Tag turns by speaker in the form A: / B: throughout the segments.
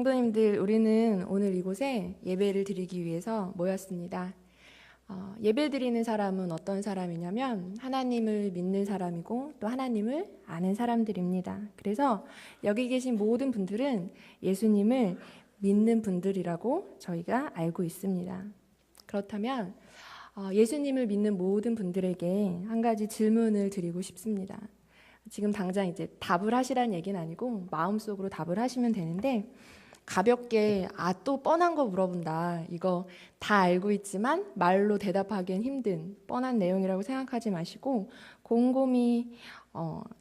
A: 성도님들, 우리는 오늘 이곳에 예배를 드리기 위해서 모였습니다. 예배 드리는 사람은 어떤 사람이냐면 하나님을 믿는 사람이고 또 하나님을 아는 사람들입니다. 그래서 여기 계신 모든 분들은 예수님을 믿는 분들이라고 저희가 알고 있습니다. 그렇다면 예수님을 믿는 모든 분들에게 한 가지 질문을 드리고 싶습니다. 지금 당장 이제 답을 하시라는 얘기는 아니고 마음속으로 답을 하시면 되는데, 가볍게 또 뻔한 거 물어본다, 이거 다 알고 있지만 말로 대답하기엔 힘든 뻔한 내용이라고 생각하지 마시고 곰곰이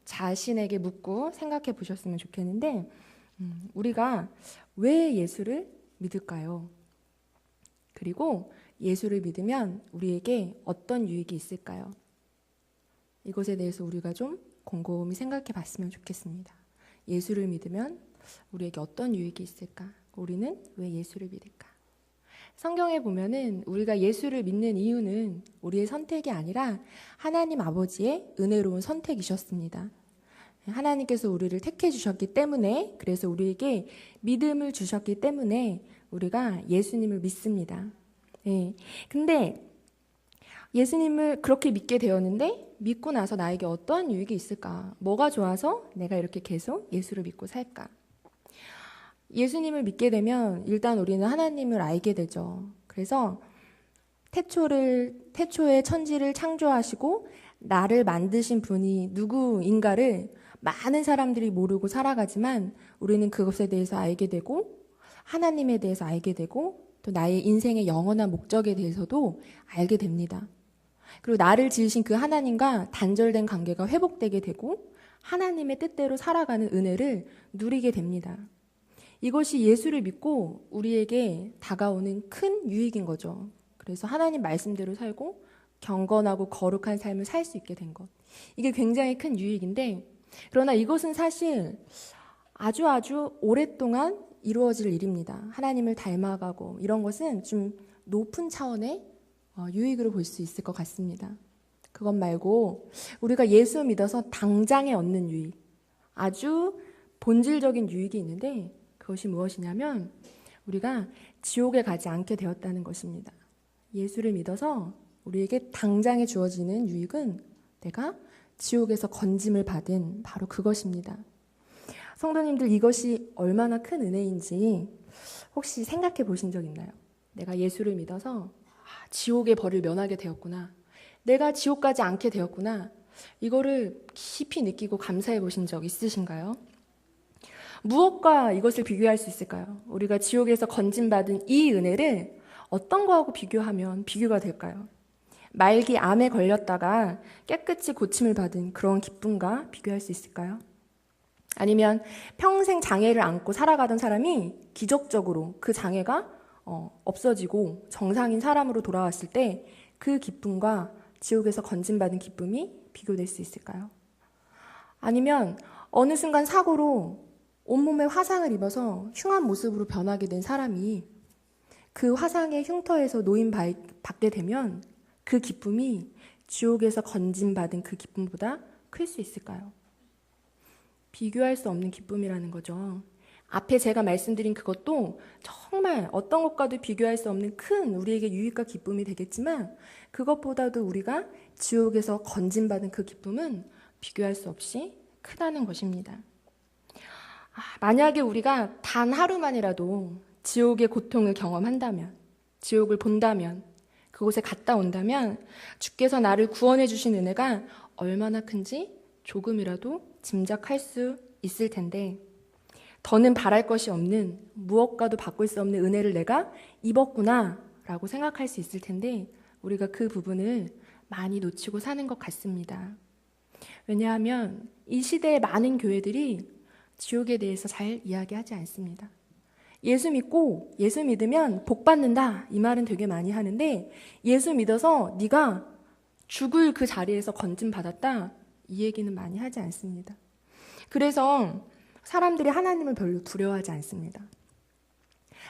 A: 자신에게 묻고 생각해 보셨으면 좋겠는데, 우리가 왜 예수를 믿을까요? 그리고 예수를 믿으면 우리에게 어떤 유익이 있을까요? 이것에 대해서 우리가 좀 곰곰이 생각해 봤으면 좋겠습니다. 예수를 믿으면 우리에게 어떤 유익이 있을까? 우리는 왜 예수를 믿을까? 성경에 보면은 우리가 예수를 믿는 이유는 우리의 선택이 아니라 하나님 아버지의 은혜로운 선택이셨습니다. 하나님께서 우리를 택해 주셨기 때문에, 그래서 우리에게 믿음을 주셨기 때문에 우리가 예수님을 믿습니다. 근데 예수님을 그렇게 믿게 되었는데 믿고 나서 나에게 어떠한 유익이 있을까? 뭐가 좋아서 내가 이렇게 계속 예수를 믿고 살까? 예수님을 믿게 되면 일단 우리는 하나님을 알게 되죠. 그래서 태초에 천지를 창조하시고 나를 만드신 분이 누구인가를 많은 사람들이 모르고 살아가지만 우리는 그것에 대해서 알게 되고 하나님에 대해서 알게 되고 또 나의 인생의 영원한 목적에 대해서도 알게 됩니다. 그리고 나를 지으신 그 하나님과 단절된 관계가 회복되게 되고 하나님의 뜻대로 살아가는 은혜를 누리게 됩니다. 이것이 예수를 믿고 우리에게 다가오는 큰 유익인 거죠. 그래서 하나님 말씀대로 살고 경건하고 거룩한 삶을 살 수 있게 된 것. 이게 굉장히 큰 유익인데, 그러나 이것은 사실 아주 오랫동안 이루어질 일입니다. 하나님을 닮아가고 이런 것은 좀 높은 차원의 유익으로 볼 수 있을 것 같습니다. 그것 말고 우리가 예수 믿어서 당장에 얻는 유익, 아주 본질적인 유익이 있는데 그것이 무엇이냐면 우리가 지옥에 가지 않게 되었다는 것입니다. 예수를 믿어서 우리에게 당장에 주어지는 유익은 내가 지옥에서 건짐을 받은 바로 그것입니다. 성도님들, 이것이 얼마나 큰 은혜인지 혹시 생각해 보신 적 있나요? 내가 예수를 믿어서 지옥의 벌을 면하게 되었구나, 내가 지옥 가지 않게 되었구나, 이거를 깊이 느끼고 감사해 보신 적 있으신가요? 무엇과 이것을 비교할 수 있을까요? 우리가 지옥에서 건진받은 이 은혜를 어떤 거하고 비교하면 비교가 될까요? 말기 암에 걸렸다가 깨끗이 고침을 받은 그런 기쁨과 비교할 수 있을까요? 아니면 평생 장애를 안고 살아가던 사람이 기적적으로 그 장애가 없어지고 정상인 사람으로 돌아왔을 때 그 기쁨과 지옥에서 건진받은 기쁨이 비교될 수 있을까요? 아니면 어느 순간 사고로 온몸에 화상을 입어서 흉한 모습으로 변하게 된 사람이 그 화상의 흉터에서 노임받게 되면 그 기쁨이 지옥에서 건진받은 그 기쁨보다 클 수 있을까요? 비교할 수 없는 기쁨이라는 거죠. 앞에 제가 말씀드린 그것도 정말 어떤 것과도 비교할 수 없는 큰 우리에게 유익과 기쁨이 되겠지만, 그것보다도 우리가 지옥에서 건진받은 그 기쁨은 비교할 수 없이 크다는 것입니다. 만약에 우리가 단 하루만이라도 지옥의 고통을 경험한다면, 지옥을 본다면, 그곳에 갔다 온다면 주께서 나를 구원해 주신 은혜가 얼마나 큰지 조금이라도 짐작할 수 있을 텐데, 더는 바랄 것이 없는, 무엇과도 바꿀 수 없는 은혜를 내가 입었구나 라고 생각할 수 있을 텐데, 우리가 그 부분을 많이 놓치고 사는 것 같습니다. 왜냐하면 이 시대의 많은 교회들이 지옥에 대해서 잘 이야기하지 않습니다. 예수 믿으면 복 받는다, 이 말은 되게 많이 하는데, 예수 믿어서 네가 죽을 그 자리에서 건짐받았다, 이 얘기는 많이 하지 않습니다. 그래서 사람들이 하나님을 별로 두려워하지 않습니다.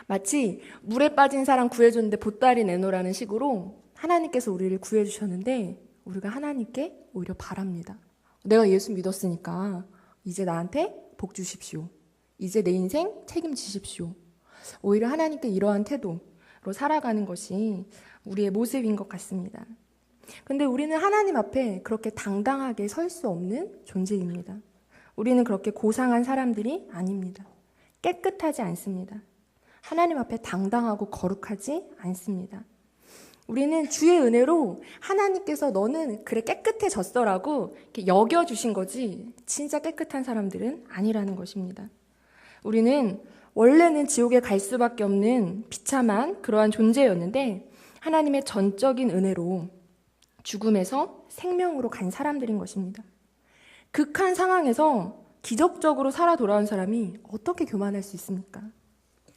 A: 마치 물에 빠진 사람 구해줬는데 보따리 내놓으라는 식으로 하나님께서 우리를 구해주셨는데 우리가 하나님께 오히려 바랍니다. 내가 예수 믿었으니까 이제 나한테 복 주십시오. 이제 내 인생 책임지십시오. 오히려 하나님께 이러한 태도로 살아가는 것이 우리의 모습인 것 같습니다. 근데 우리는 하나님 앞에 그렇게 당당하게 설 수 없는 존재입니다. 우리는 그렇게 고상한 사람들이 아닙니다. 깨끗하지 않습니다. 하나님 앞에 당당하고 거룩하지 않습니다. 우리는 주의 은혜로 하나님께서 너는 그래 깨끗해졌어라고 이렇게 여겨주신 거지 진짜 깨끗한 사람들은 아니라는 것입니다. 우리는 원래는 지옥에 갈 수밖에 없는 비참한 그러한 존재였는데 하나님의 전적인 은혜로 죽음에서 생명으로 간 사람들인 것입니다. 극한 상황에서 기적적으로 살아 돌아온 사람이 어떻게 교만할 수 있습니까?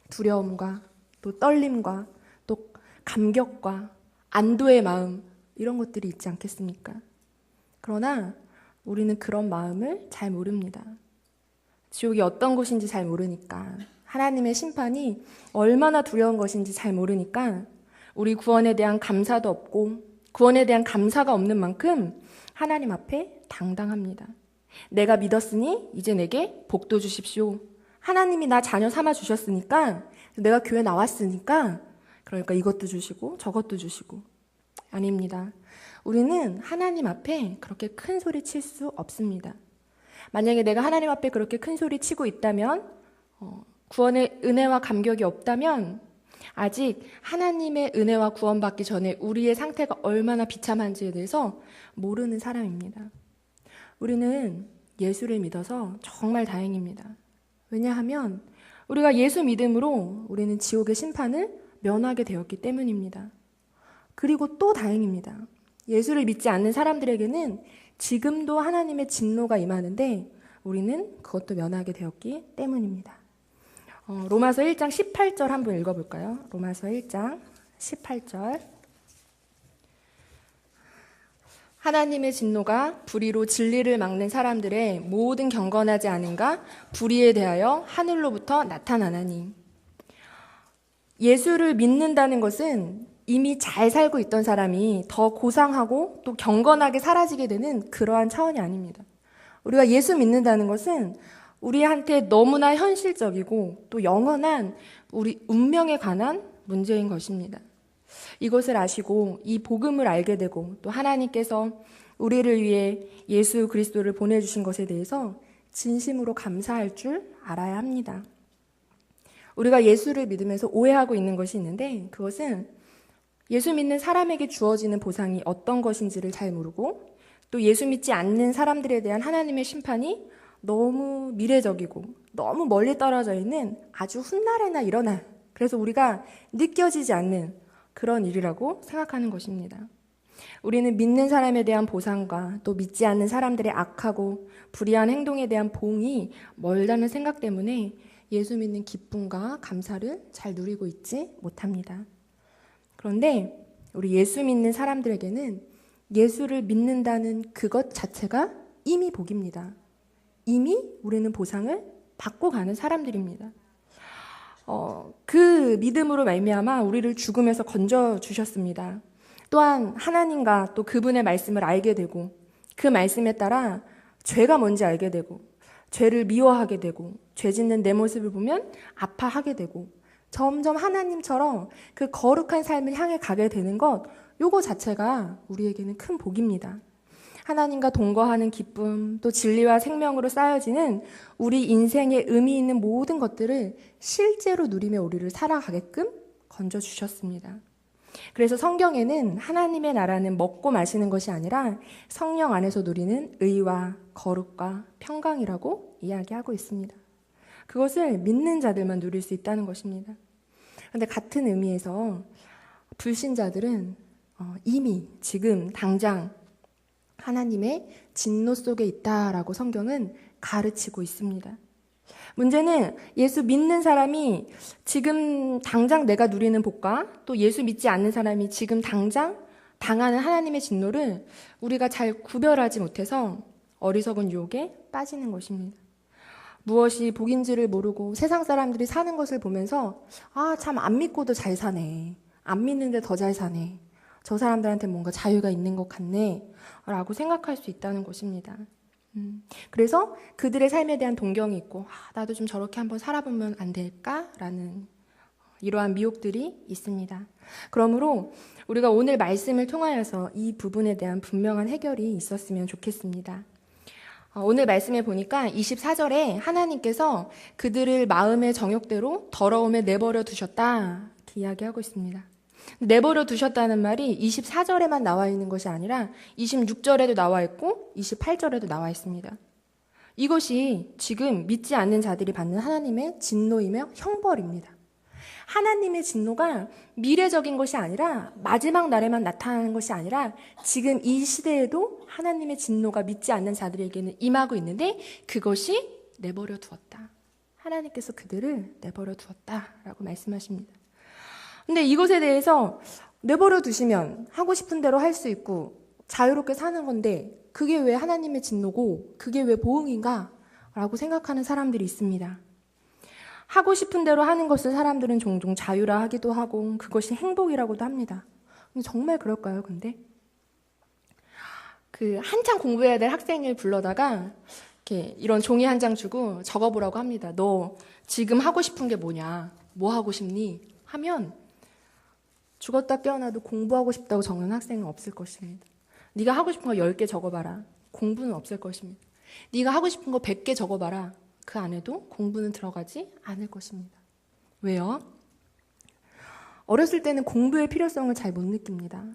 A: 두려움과 또 떨림과 또 감격과 안도의 마음 이런 것들이 있지 않겠습니까? 그러나 우리는 그런 마음을 잘 모릅니다. 지옥이 어떤 곳인지 잘 모르니까 하나님의 심판이 얼마나 두려운 것인지 잘 모르니까 우리 구원에 대한 감사도 없고 구원에 대한 감사가 없는 만큼 하나님 앞에 당당합니다. 내가 믿었으니 이제 내게 복도 주십시오. 하나님이 나 자녀 삼아 주셨으니까 내가 교회 나왔으니까 그러니까 이것도 주시고 저것도 주시고 아닙니다. 우리는 하나님 앞에 그렇게 큰 소리 칠 수 없습니다. 만약에 내가 하나님 앞에 그렇게 큰 소리 치고 있다면 구원의 은혜와 감격이 없다면 아직 하나님의 은혜와 구원받기 전에 우리의 상태가 얼마나 비참한지에 대해서 모르는 사람입니다. 우리는 예수를 믿어서 정말 다행입니다. 왜냐하면 우리가 예수 믿음으로 우리는 지옥의 심판을 면하게 되었기 때문입니다. 그리고 또 다행입니다. 예수를 믿지 않는 사람들에게는 지금도 하나님의 진노가 임하는데 우리는 그것도 면하게 되었기 때문입니다. 로마서 1장 18절 한번 읽어볼까요? 로마서 1장 18절 하나님의 진노가 불의로 진리를 막는 사람들의 모든 경건하지 않은가 불의에 대하여 하늘로부터 나타나나니. 예수를 믿는다는 것은 이미 잘 살고 있던 사람이 더 고상하고 또 경건하게 사라지게 되는 그러한 차원이 아닙니다. 우리가 예수 믿는다는 것은 우리한테 너무나 현실적이고 또 영원한 우리 운명에 관한 문제인 것입니다. 이것을 아시고 이 복음을 알게 되고 또 하나님께서 우리를 위해 예수 그리스도를 보내주신 것에 대해서 진심으로 감사할 줄 알아야 합니다. 우리가 예수를 믿으면서 오해하고 있는 것이 있는데 그것은 예수 믿는 사람에게 주어지는 보상이 어떤 것인지를 잘 모르고 또 예수 믿지 않는 사람들에 대한 하나님의 심판이 너무 미래적이고 너무 멀리 떨어져 있는 아주 훗날에나 일어날 그래서 우리가 느껴지지 않는 그런 일이라고 생각하는 것입니다. 우리는 믿는 사람에 대한 보상과 또 믿지 않는 사람들의 악하고 불의한 행동에 대한 보응이 멀다는 생각 때문에 예수 믿는 기쁨과 감사를 잘 누리고 있지 못합니다. 그런데 우리 예수 믿는 사람들에게는 예수를 믿는다는 그것 자체가 이미 복입니다. 이미 우리는 보상을 받고 가는 사람들입니다. 그 믿음으로 말미암아 우리를 죽음에서 건져주셨습니다. 또한 하나님과 또 그분의 말씀을 알게 되고 그 말씀에 따라 죄가 뭔지 알게 되고 죄를 미워하게 되고 죄 짓는 내 모습을 보면 아파하게 되고 점점 하나님처럼 그 거룩한 삶을 향해 가게 되는 것 요거 자체가 우리에게는 큰 복입니다. 하나님과 동거하는 기쁨, 또 진리와 생명으로 쌓여지는 우리 인생의 의미 있는 모든 것들을 실제로 누리며 우리를 살아가게끔 건져주셨습니다. 그래서 성경에는 하나님의 나라는 먹고 마시는 것이 아니라 성령 안에서 누리는 의와 거룩과 평강이라고 이야기하고 있습니다. 그것을 믿는 자들만 누릴 수 있다는 것입니다. 그런데 같은 의미에서 불신자들은 이미 지금 당장 하나님의 진노 속에 있다라고 성경은 가르치고 있습니다. 문제는 예수 믿는 사람이 지금 당장 내가 누리는 복과 또 예수 믿지 않는 사람이 지금 당장 당하는 하나님의 진노를 우리가 잘 구별하지 못해서 어리석은 유혹에 빠지는 것입니다. 무엇이 복인지를 모르고 세상 사람들이 사는 것을 보면서 참 안 믿고도 잘 사네. 안 믿는데 더 잘 사네. 저 사람들한테 뭔가 자유가 있는 것 같네 라고 생각할 수 있다는 것입니다. 그래서 그들의 삶에 대한 동경이 있고 나도 좀 저렇게 한번 살아보면 안 될까? 라는 이러한 미혹들이 있습니다. 그러므로 우리가 오늘 말씀을 통하여서 이 부분에 대한 분명한 해결이 있었으면 좋겠습니다. 오늘 말씀에 보니까 24절에 하나님께서 그들을 마음의 정욕대로 더러움에 내버려 두셨다 이렇게 이야기하고 있습니다. 내버려 두셨다는 말이 24절에만 나와 있는 것이 아니라 26절에도 나와 있고 28절에도 나와 있습니다. 이것이 지금 믿지 않는 자들이 받는 하나님의 진노이며 형벌입니다. 하나님의 진노가 미래적인 것이 아니라 마지막 날에만 나타나는 것이 아니라 지금 이 시대에도 하나님의 진노가 믿지 않는 자들에게는 임하고 있는데 그것이 내버려 두었다. 하나님께서 그들을 내버려 두었다라고 말씀하십니다. 근데 이것에 대해서 내버려 두시면 하고 싶은 대로 할 수 있고 자유롭게 사는 건데 그게 왜 하나님의 진노고 그게 왜 보응인가? 라고 생각하는 사람들이 있습니다. 하고 싶은 대로 하는 것을 사람들은 종종 자유라 하기도 하고 그것이 행복이라고도 합니다. 근데 정말 그럴까요, 근데? 한창 공부해야 될 학생을 불러다가 이렇게 이런 종이 한 장 주고 적어보라고 합니다. 너 지금 하고 싶은 게 뭐냐? 뭐 하고 싶니? 하면 죽었다 깨어나도 공부하고 싶다고 적는 학생은 없을 것입니다. 네가 하고 싶은 거 10개 적어봐라. 공부는 없을 것입니다. 네가 하고 싶은 거 100개 적어봐라. 그 안에도 공부는 들어가지 않을 것입니다. 왜요? 어렸을 때는 공부의 필요성을 잘 못 느낍니다.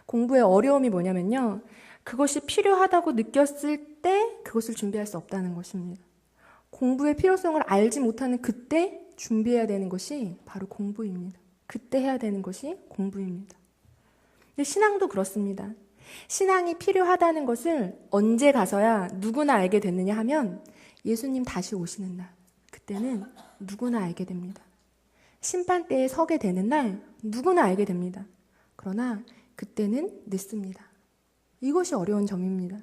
A: 공부의 어려움이 뭐냐면요. 그것이 필요하다고 느꼈을 때 그것을 준비할 수 없다는 것입니다. 공부의 필요성을 알지 못하는 그때 준비해야 되는 것이 바로 공부입니다. 그때 해야 되는 것이 공부입니다. 근데 신앙도 그렇습니다. 신앙이 필요하다는 것을 언제 가서야 누구나 알게 됐느냐 하면 예수님 다시 오시는 날, 그때는 누구나 알게 됩니다. 심판대에 서게 되는 날 누구나 알게 됩니다. 그러나 그때는 늦습니다. 이것이 어려운 점입니다.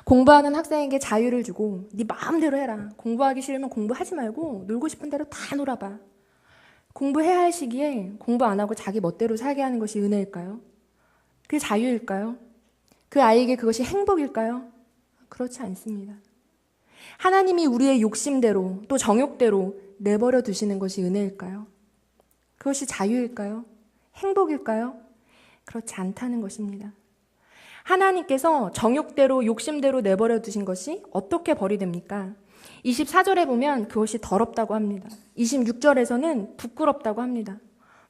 A: 공부하는 학생에게 자유를 주고 네 마음대로 해라. 공부하기 싫으면 공부하지 말고 놀고 싶은 대로 다 놀아봐. 공부해야 할 시기에 공부 안 하고 자기 멋대로 살게 하는 것이 은혜일까요? 그게 자유일까요? 그 아이에게 그것이 행복일까요? 그렇지 않습니다. 하나님이 우리의 욕심대로 또 정욕대로 내버려 두시는 것이 은혜일까요? 그것이 자유일까요? 행복일까요? 그렇지 않다는 것입니다. 하나님께서 정욕대로 욕심대로 내버려 두신 것이 어떻게 벌이 됩니까? 24절에 보면 그것이 더럽다고 합니다. 26절에서는 부끄럽다고 합니다.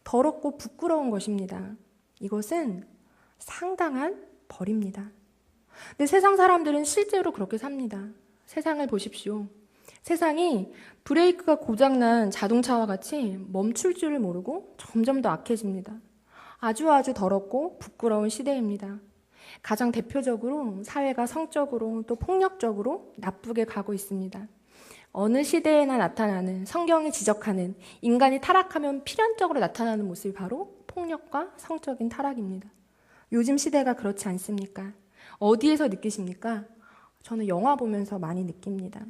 A: 더럽고 부끄러운 것입니다. 이것은 상당한 벌입니다. 근데 세상 사람들은 실제로 그렇게 삽니다. 세상을 보십시오. 세상이 브레이크가 고장난 자동차와 같이 멈출 줄을 모르고 점점 더 악해집니다. 아주 더럽고 부끄러운 시대입니다. 가장 대표적으로 사회가 성적으로 또 폭력적으로 나쁘게 가고 있습니다. 어느 시대에나 나타나는 성경이 지적하는 인간이 타락하면 필연적으로 나타나는 모습이 바로 폭력과 성적인 타락입니다. 요즘 시대가 그렇지 않습니까? 어디에서 느끼십니까? 저는 영화 보면서 많이 느낍니다.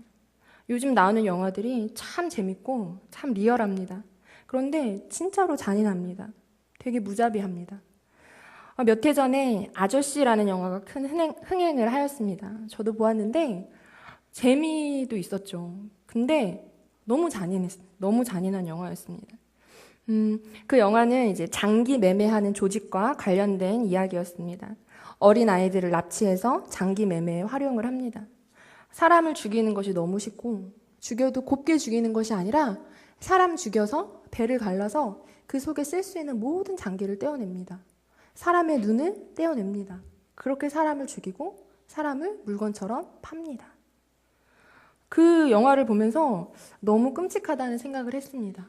A: 요즘 나오는 영화들이 참 재밌고 참 리얼합니다. 그런데 진짜로 잔인합니다. 되게 무자비합니다. 몇 해 전에 아저씨라는 영화가 큰 흥행을 하였습니다. 저도 보았는데 재미도 있었죠. 근데 너무 잔인한 영화였습니다. 그 영화는 이제 장기 매매하는 조직과 관련된 이야기였습니다. 어린 아이들을 납치해서 장기 매매에 활용을 합니다. 사람을 죽이는 것이 너무 쉽고 죽여도 곱게 죽이는 것이 아니라 사람 죽여서 배를 갈라서 그 속에 쓸 수 있는 모든 장기를 떼어냅니다. 사람의 눈을 떼어냅니다. 그렇게 사람을 죽이고 사람을 물건처럼 팝니다. 그 영화를 보면서 너무 끔찍하다는 생각을 했습니다.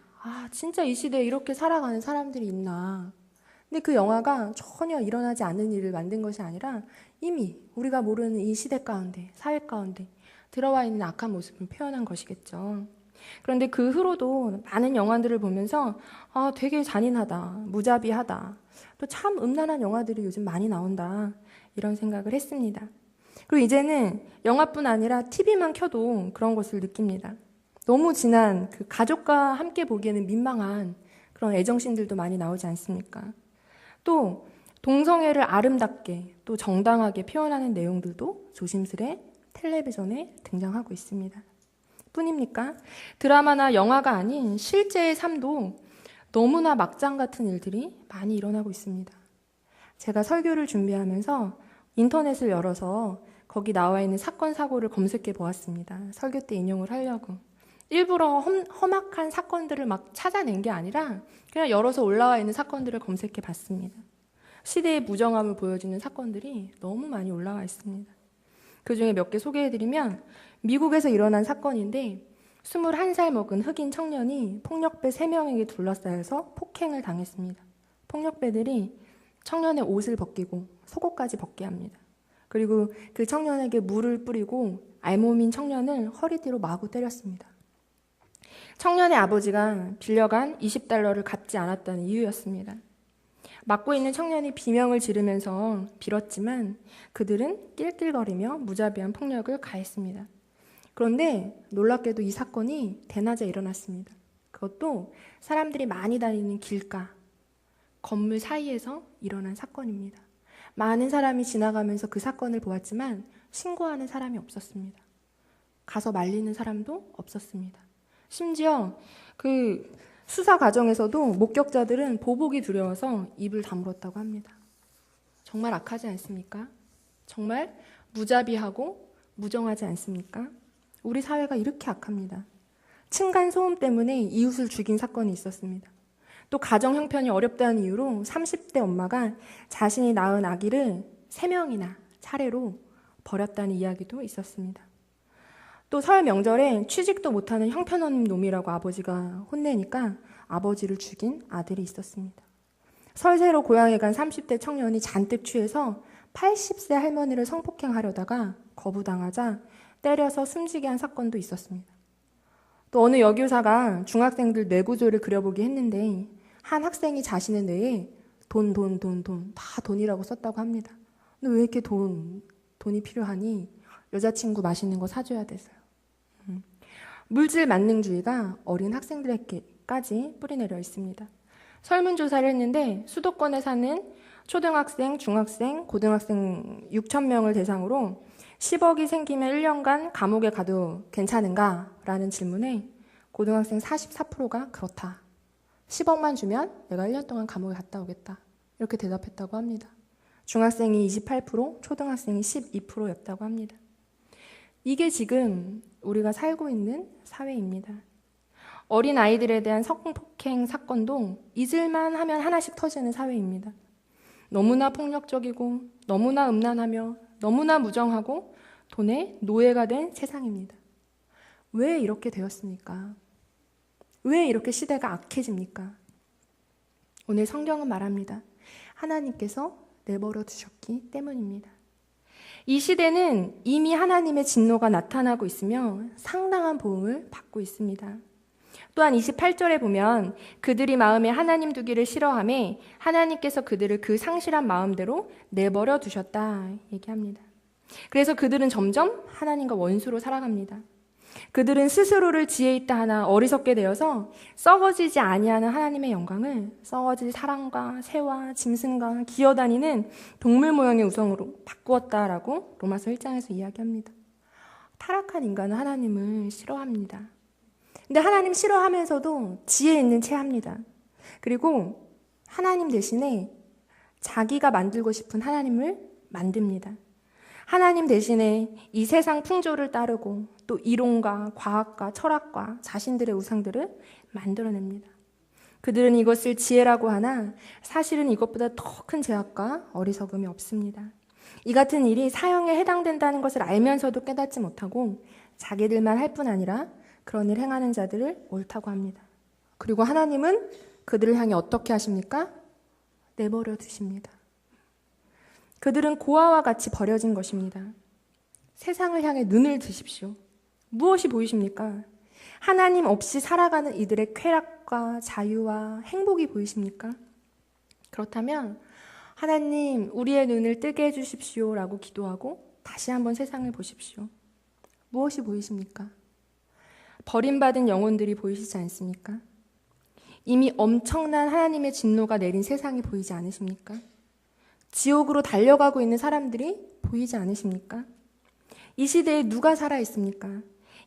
A: 진짜 이 시대에 이렇게 살아가는 사람들이 있나. 근데 그 영화가 전혀 일어나지 않는 일을 만든 것이 아니라 이미 우리가 모르는 이 시대 가운데, 사회 가운데 들어와 있는 악한 모습을 표현한 것이겠죠. 그런데 그 후로도 많은 영화들을 보면서 되게 잔인하다, 무자비하다, 또 참 음란한 영화들이 요즘 많이 나온다 이런 생각을 했습니다. 그리고 이제는 영화뿐 아니라 TV만 켜도 그런 것을 느낍니다. 너무 진한 그 가족과 함께 보기에는 민망한 그런 애정씬들도 많이 나오지 않습니까? 또 동성애를 아름답게 또 정당하게 표현하는 내용들도 조심스레 텔레비전에 등장하고 있습니다. 뿐입니까? 드라마나 영화가 아닌 실제의 삶도 너무나 막장 같은 일들이 많이 일어나고 있습니다. 제가 설교를 준비하면서 인터넷을 열어서 거기 나와 있는 사건, 사고를 검색해 보았습니다. 설교 때 인용을 하려고. 일부러 험악한 사건들을 막 찾아낸 게 아니라 그냥 열어서 올라와 있는 사건들을 검색해 봤습니다. 시대의 무정함을 보여주는 사건들이 너무 많이 올라와 있습니다. 그 중에 몇 개 소개해드리면 미국에서 일어난 사건인데 21살 먹은 흑인 청년이 폭력배 3명에게 둘러싸여서 폭행을 당했습니다. 폭력배들이 청년의 옷을 벗기고 속옷까지 벗게 합니다. 그리고 그 청년에게 물을 뿌리고 알몸인 청년을 허리뒤로 마구 때렸습니다. 청년의 아버지가 빌려간 $20를 갚지 않았다는 이유였습니다. 맞고 있는 청년이 비명을 지르면서 빌었지만 그들은 낄낄거리며 무자비한 폭력을 가했습니다. 그런데 놀랍게도 이 사건이 대낮에 일어났습니다. 그것도 사람들이 많이 다니는 길가, 건물 사이에서 일어난 사건입니다. 많은 사람이 지나가면서 그 사건을 보았지만 신고하는 사람이 없었습니다. 가서 말리는 사람도 없었습니다. 심지어 그 수사 과정에서도 목격자들은 보복이 두려워서 입을 다물었다고 합니다. 정말 악하지 않습니까? 정말 무자비하고 무정하지 않습니까? 우리 사회가 이렇게 악합니다. 층간소음 때문에 이웃을 죽인 사건이 있었습니다. 또 가정 형편이 어렵다는 이유로 30대 엄마가 자신이 낳은 아기를 3명이나 차례로 버렸다는 이야기도 있었습니다. 또 설 명절에 취직도 못하는 형편없는 놈이라고 아버지가 혼내니까 아버지를 죽인 아들이 있었습니다. 설새로 고향에 간 30대 청년이 잔뜩 취해서 80세 할머니를 성폭행하려다가 거부당하자 때려서 숨지게 한 사건도 있었습니다. 또 어느 여교사가 중학생들 뇌구조를 그려보기 했는데 한 학생이 자신의 뇌에 돈 다 돈이라고 썼다고 합니다. 근데 왜 이렇게 돈이 필요하니? 여자친구 맛있는 거 사줘야 돼서요. 물질 만능주의가 어린 학생들에게까지 뿌리내려 있습니다. 설문조사를 했는데 수도권에 사는 초등학생, 중학생, 고등학생 6,000명을 대상으로 10억이 생기면 1년간 감옥에 가도 괜찮은가? 라는 질문에 고등학생 44%가 그렇다. 10억만 주면 내가 1년 동안 감옥에 갔다 오겠다. 이렇게 대답했다고 합니다. 중학생이 28%, 초등학생이 12%였다고 합니다. 이게 지금 우리가 살고 있는 사회입니다. 어린 아이들에 대한 성폭행 사건도 잊을만 하면 하나씩 터지는 사회입니다. 너무나 폭력적이고 너무나 음란하며 너무나 무정하고 돈의 노예가 된 세상입니다. 왜 이렇게 되었습니까? 왜 이렇게 시대가 악해집니까? 오늘 성경은 말합니다. 하나님께서 내버려 두셨기 때문입니다. 이 시대는 이미 하나님의 진노가 나타나고 있으며 상당한 보응을 받고 있습니다. 또한 28절에 보면 그들이 마음에 하나님 두기를 싫어하며 하나님께서 그들을 그 상실한 마음대로 내버려 두셨다 얘기합니다. 그래서 그들은 점점 하나님과 원수로 살아갑니다. 그들은 스스로를 지혜 있다 하나 어리석게 되어서 썩어지지 아니하는 하나님의 영광을 썩어질 사람과 새와 짐승과 기어다니는 동물 모양의 우상으로 바꾸었다라고 로마서 1장에서 이야기합니다. 타락한 인간은 하나님을 싫어합니다. 근데 하나님 싫어하면서도 지혜 있는 채 합니다. 그리고 하나님 대신에 자기가 만들고 싶은 하나님을 만듭니다. 하나님 대신에 이 세상 풍조를 따르고 또 이론과 과학과 철학과 자신들의 우상들을 만들어냅니다. 그들은 이것을 지혜라고 하나 사실은 이것보다 더 큰 죄악과 어리석음이 없습니다. 이 같은 일이 사형에 해당된다는 것을 알면서도 깨닫지 못하고 자기들만 할 뿐 아니라 그런 일 행하는 자들을 옳다고 합니다. 그리고 하나님은 그들을 향해 어떻게 하십니까? 내버려 두십니다. 그들은 고아와 같이 버려진 것입니다. 세상을 향해 눈을 드십시오. 무엇이 보이십니까? 하나님 없이 살아가는 이들의 쾌락과 자유와 행복이 보이십니까? 그렇다면 하나님 우리의 눈을 뜨게 해주십시오 라고 기도하고 다시 한번 세상을 보십시오. 무엇이 보이십니까? 버림받은 영혼들이 보이시지 않습니까? 이미 엄청난 하나님의 진노가 내린 세상이 보이지 않으십니까? 지옥으로 달려가고 있는 사람들이 보이지 않으십니까? 이 시대에 누가 살아있습니까?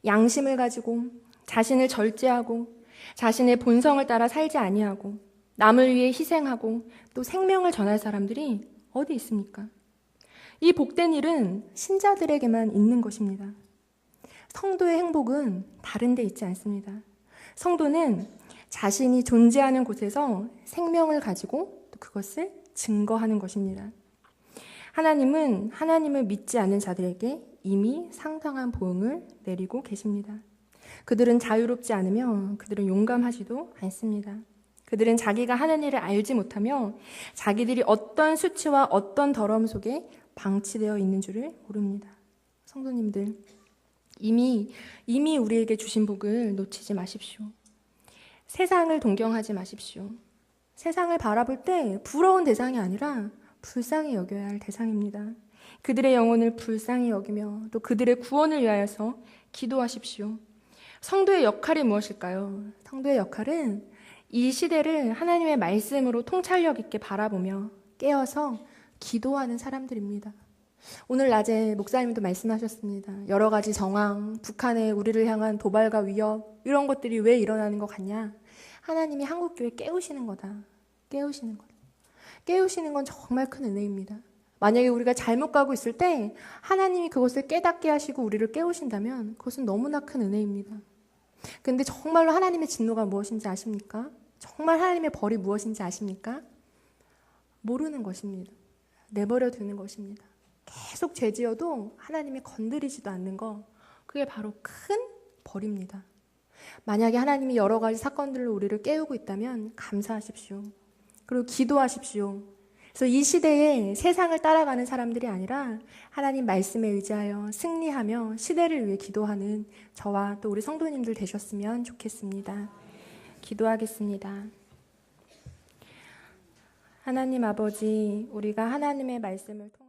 A: 양심을 가지고 자신을 절제하고 자신의 본성을 따라 살지 아니하고 남을 위해 희생하고 또 생명을 전할 사람들이 어디 있습니까? 이 복된 일은 신자들에게만 있는 것입니다. 성도의 행복은 다른 데 있지 않습니다. 성도는 자신이 존재하는 곳에서 생명을 가지고 또 그것을 증거하는 것입니다. 하나님은 하나님을 믿지 않는 자들에게 이미 상당한 보응을 내리고 계십니다. 그들은 자유롭지 않으며 그들은 용감하지도 않습니다. 그들은 자기가 하는 일을 알지 못하며 자기들이 어떤 수치와 어떤 더러움 속에 방치되어 있는 줄을 모릅니다. 성도님들, 이미 우리에게 주신 복을 놓치지 마십시오. 세상을 동경하지 마십시오. 세상을 바라볼 때 부러운 대상이 아니라 불쌍히 여겨야 할 대상입니다. 그들의 영혼을 불쌍히 여기며 또 그들의 구원을 위하여서 기도하십시오. 성도의 역할이 무엇일까요? 성도의 역할은 이 시대를 하나님의 말씀으로 통찰력 있게 바라보며 깨어서 기도하는 사람들입니다. 오늘 낮에 목사님도 말씀하셨습니다. 여러 가지 정황, 북한의 우리를 향한 도발과 위협, 이런 것들이 왜 일어나는 것 같냐? 하나님이 한국교회 깨우시는 거다. 깨우시는 거다. 깨우시는 건 정말 큰 은혜입니다. 만약에 우리가 잘못 가고 있을 때 하나님이 그것을 깨닫게 하시고 우리를 깨우신다면 그것은 너무나 큰 은혜입니다. 근데 정말로 하나님의 진노가 무엇인지 아십니까? 정말 하나님의 벌이 무엇인지 아십니까? 모르는 것입니다. 내버려 두는 것입니다. 계속 죄지어도 하나님이 건드리지도 않는 거, 그게 바로 큰 벌입니다. 만약에 하나님이 여러 가지 사건들로 우리를 깨우고 있다면 감사하십시오. 그리고 기도하십시오. 그래서 이 시대에 세상을 따라가는 사람들이 아니라 하나님 말씀에 의지하여 승리하며 시대를 위해 기도하는 저와 또 우리 성도님들 되셨으면 좋겠습니다. 기도하겠습니다. 하나님 아버지, 우리가 하나님의 말씀을 통해